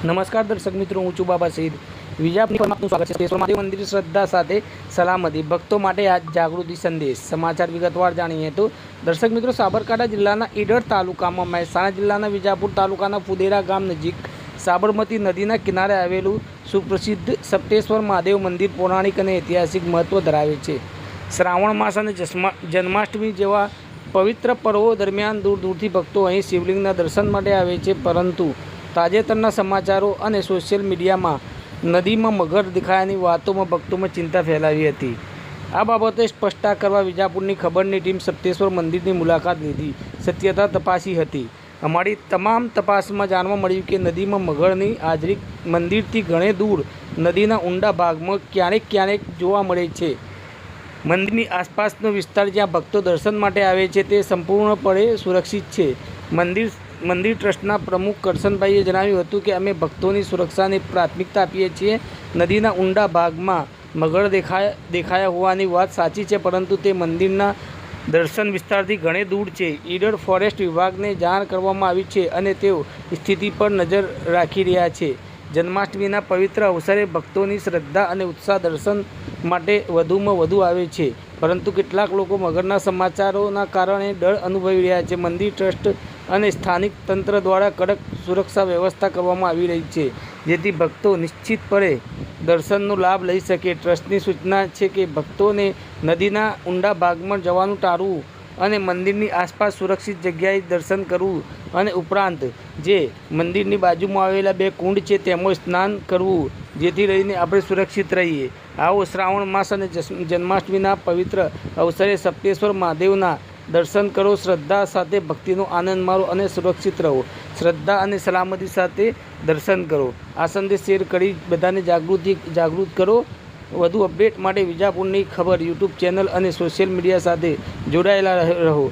નમસ્કાર દર્શક મિત્રો, હું છું બાબા સઈદ. વિજાપુરમાં આપનું સ્વાગત છે. તેશ્વર મહાદેવ મંદિર શ્રદ્ધા સાથે સલામતી, ભક્તો માટે આજ જાગૃતિ સંદેશ. સમાચાર વિગતવાર જાણીએ તો દર્શક મિત્રો, સાબરકાંઠા જિલ્લાના ઈડર તાલુકામાં મહેસાણા જિલ્લાના વિજાપુર તાલુકાના ફુદેરા ગામ નજીક સાબરમતી નદીના કિનારે આવેલું સુપ્રસિદ્ધ સપ્તેશ્વર મહાદેવ મંદિર પૌરાણિક અને ઐતિહાસિક મહત્વ ધરાવે છે. શ્રાવણ માસ અને જન્માષ્ટમી જેવા પવિત્ર પર્વો દરમિયાન દૂર દૂરથી ભક્તો અહીં શિવલિંગના દર્શન માટે આવે છે, પરંતુ તાજેતરના સમાચારો અને સોશિયલ મીડિયામાં નદીમાં મગર દેખાયાની વાતોમાં ભક્તોમાં ચિંતા ફેલાવી હતી. આ બાબતે સ્પષ્ટતા કરવા વિજાપુરની ખબરની ટીમ સપ્તેશ્વર મંદિરની મુલાકાત લીધી સત્યતા તપાસી હતી. અમારી તમામ તપાસમાં જાણવા મળ્યું કે નદીમાં મગરની હાજરી મંદિરથી ઘણે દૂર નદીના ઊંડા ભાગમાં ક્યારેક જોવા મળે છે. મંદિરની આસપાસનો વિસ્તાર જ્યાં ભક્તો દર્શન માટે આવે છે તે સંપૂર્ણપણે સુરક્ષિત છે. મંદિર ટ્રસ્ટના પ્રમુખ કરશનભાઈએ જણાવ્યું હતું કે અમે ભક્તોની સુરક્ષાને પ્રાથમિકતા આપીએ છીએ. નદીના ઊંડા ભાગમાં મગર દેખાયા હોવાની વાત સાચી છે, પરંતુ તે મંદિરના દર્શન વિસ્તારથી ઘણે દૂર છે. ઈડર ફોરેસ્ટ વિભાગને જાણ કરવામાં આવી છે અને તેઓ સ્થિતિ પર નજર રાખી રહ્યા છે. જન્માષ્ટમીના પવિત્ર અવસરે ભક્તોની શ્રદ્ધા અને ઉત્સાહ દર્શન માટે વધુમાં વધુ આવે છે, પરંતુ કેટલાક લોકો મગરના સમાચારોના કારણે ડર અનુભવી રહ્યા છે. મંદિર ટ્રસ્ટ અને સ્થાનિક તંત્ર દ્વારા કડક સુરક્ષા વ્યવસ્થા કરવામાં આવી રહી છે, જેથી ભક્તો નિશ્ચિતપણે દર્શનનો લાભ લઈ શકે. ટ્રસ્ટની સૂચના છે કે ભક્તોને નદીના ઊંડા ભાગમાં જવાનું ટાળવું અને મંદિરની આસપાસ સુરક્ષિત જગ્યાએ દર્શન કરવું અને ઉપરાંત જે મંદિરની બાજુમાં આવેલા 2 કુંડ છે તેમાં સ્નાન કરવું, જેથી રહીને આપણે સુરક્ષિત રહીએ. આવો શ્રાવણ માસ અને જન્માષ્ટમીના પવિત્ર અવસરે સપ્તેશ્વર મહાદેવના દર્શન કરો, શ્રદ્ધા સાથે ભક્તિનો આનંદ મારો અને સુરક્ષિત રહો. શ્રદ્ધા અને સલામતી સાથે દર્શન કરો. આ સંદેશ શેર કરી બધાને જાગૃત કરો. વધુ અપડેટ માટે વિજાપુરની ખબર યુટ્યુબ ચેનલ અને સોશિયલ મીડિયા સાથે જોડાયેલા રહો.